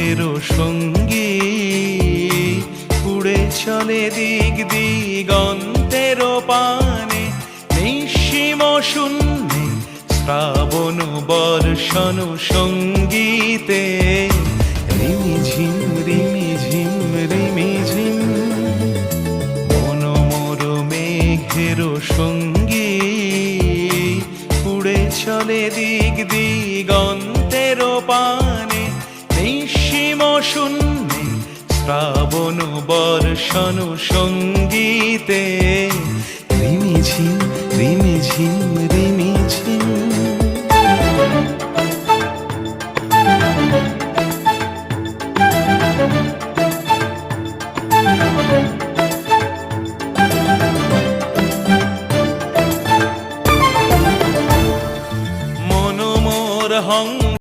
মেঘের সঙ্গী উড়ে চলে দিক দিগন্তের পানে, নিঃসীম শূন্যে শ্রাবণ বর্ষণ সঙ্গীতে রিমিঝিম রিমিঝিম রিমিঝিম। মনোমোর মেঘের সঙ্গী উড়ে চলে দিক দিগন্তের পানে, নিঃসীম শূন্যে শ্রাবণ বর্ষণ সঙ্গীতে রিমিঝিম রিমিঝিম রি